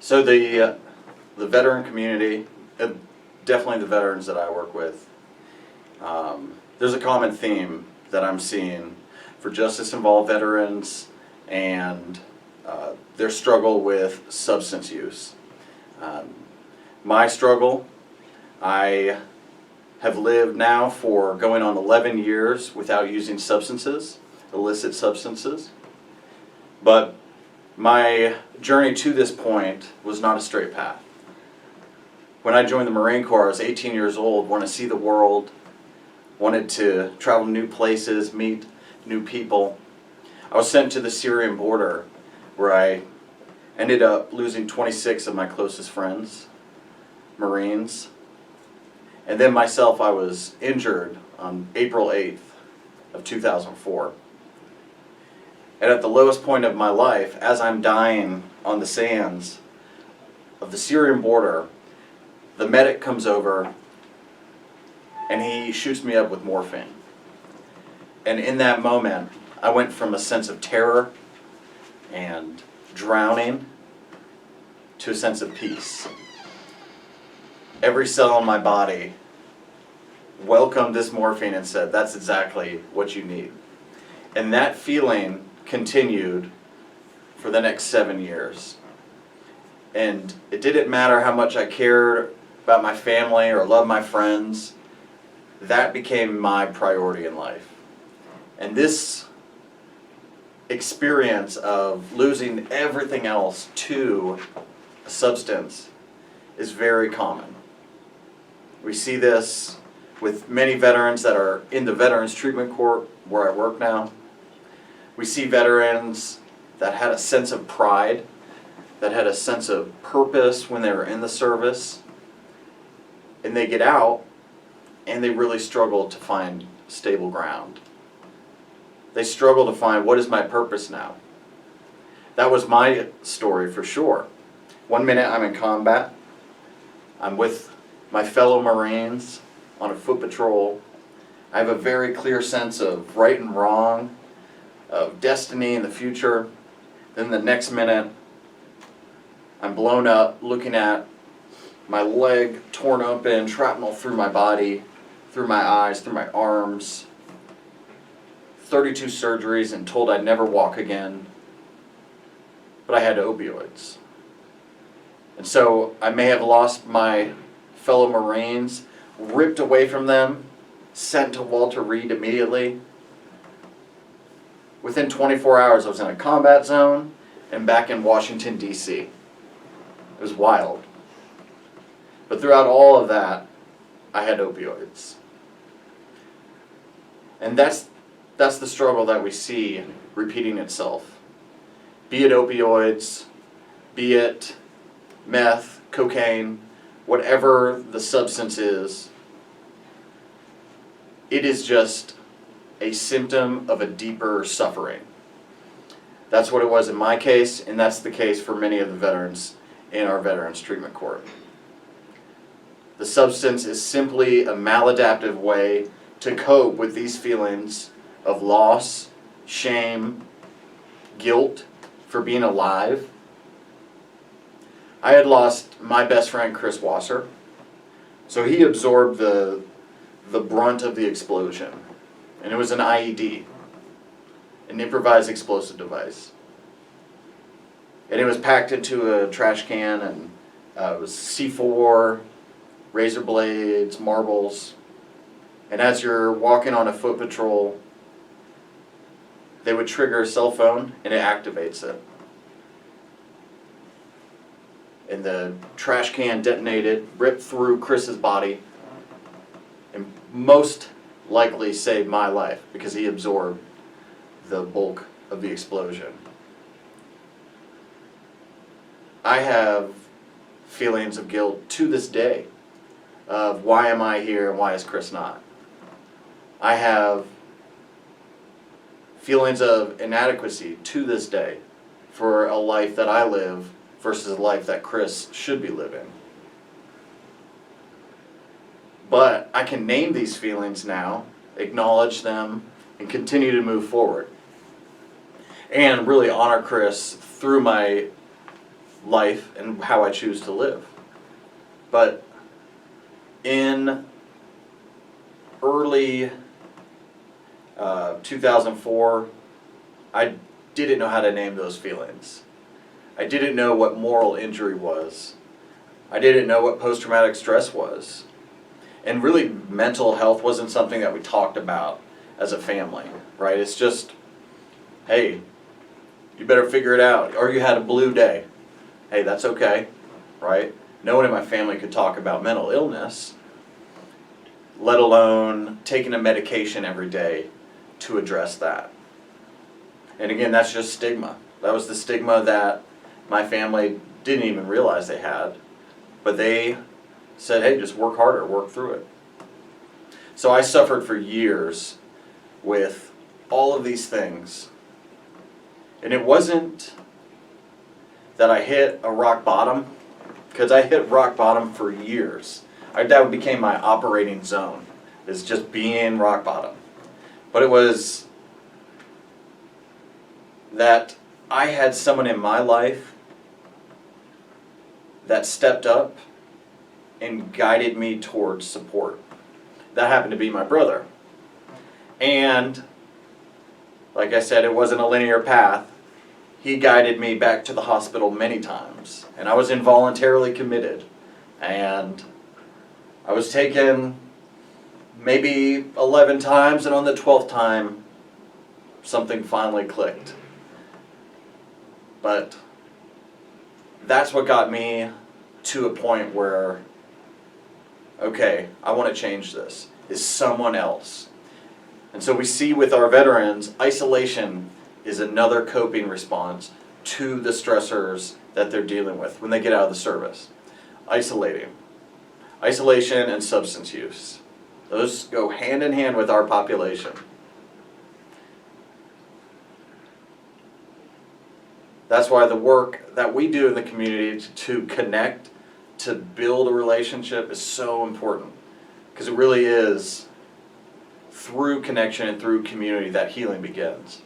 So the veteran community, definitely the veterans that I work with, there's a common theme that I'm seeing for justice-involved veterans and their struggle with substance use. My struggle, I have lived now for going on 11 years without using substances, illicit substances. But my journey to this point was not a straight path. When I joined the Marine Corps, I was 18 years old, wanted to see the world, wanted to travel new places, meet new people. I was sent to the Syrian border where I ended up losing 26 of my closest friends, Marines. And then myself, I was injured on April 8th of 2004. And at the lowest point of my life, as I'm dying on the sands of the Syrian border, the medic comes over and he shoots me up with morphine. And in that moment, I went from a sense of terror and drowning to a sense of peace. Every cell in my body welcomed this morphine and said, that's exactly what you need. And that feeling continued for the next 7 years. And it didn't matter how much I cared about my family or loved my friends, that became my priority in life. And this experience of losing everything else to a substance is very common. We see this with many veterans that are in the Veterans Treatment Court where I work now. We see veterans that had a sense of pride, that had a sense of purpose when they were in the service, and they get out and they really struggle to find stable ground. They struggle to find, what is my purpose now? That was my story for sure. 1 minute I'm in combat, I'm with my fellow Marines on a foot patrol. I have a very clear sense of right and wrong, of destiny in the future. Then the next minute, I'm blown up, looking at my leg torn open, shrapnel through my body, through my eyes, through my arms, 32 surgeries and told I'd never walk again. But I had opioids. And so I may have lost my fellow Marines, ripped away from them, sent to Walter Reed immediately. Within 24 hours, I was in a combat zone and back in Washington, D.C. It was wild. But throughout all of that, I had opioids. And that's the struggle that we see repeating itself. Be it opioids, be it meth, cocaine, whatever the substance is, it is just a symptom of a deeper suffering. That's what it was in my case, and that's the case for many of the veterans in our Veterans Treatment Court. The substance is simply a maladaptive way to cope with these feelings of loss, shame, guilt for being alive. I had lost my best friend, Chris Wasser, so he absorbed the brunt of the explosion. And it was an IED, an improvised explosive device. And it was packed into a trash can, and it was C4, razor blades, marbles. And as you're walking on a foot patrol, they would trigger a cell phone and it activates it. And the trash can detonated, ripped through Chris's body, and most likely saved my life because he absorbed the bulk of the explosion. I have feelings of guilt to this day of why am I here and why is Chris not? I have feelings of inadequacy to this day for a life that I live versus a life that Chris should be living. But I can name these feelings now, acknowledge them, and continue to move forward. And really honor Chris through my life and how I choose to live. But in early 2004, I didn't know how to name those feelings. I didn't know what moral injury was. I didn't know what post-traumatic stress was. And really, mental health wasn't something that we talked about as a family, right? It's just, hey, you better figure it out. Or you had a blue day. Hey, that's okay, right? No one in my family could talk about mental illness, let alone taking a medication every day to address that. And again, that's just stigma. That was the stigma that my family didn't even realize they had. But they said, hey, just work harder, work through it. So I suffered for years with all of these things. And it wasn't that I hit a rock bottom, because I hit rock bottom for years. That became my operating zone, is just being rock bottom. But it was that I had someone in my life that stepped up and guided me towards support. That happened to be my brother. And like I said, it wasn't a linear path. He guided me back to the hospital many times. And I was involuntarily committed. And I was taken maybe 11 times, and on the 12th time, something finally clicked. But that's what got me to a point where, okay, I want to change this, is someone else. And so we see with our veterans, isolation is another coping response to the stressors that they're dealing with when they get out of the service. Isolating. Isolation and substance use. Those go hand in hand with our population. That's why the work that we do in the community to connect, to build a relationship is so important. Because it really is through connection and through community that healing begins.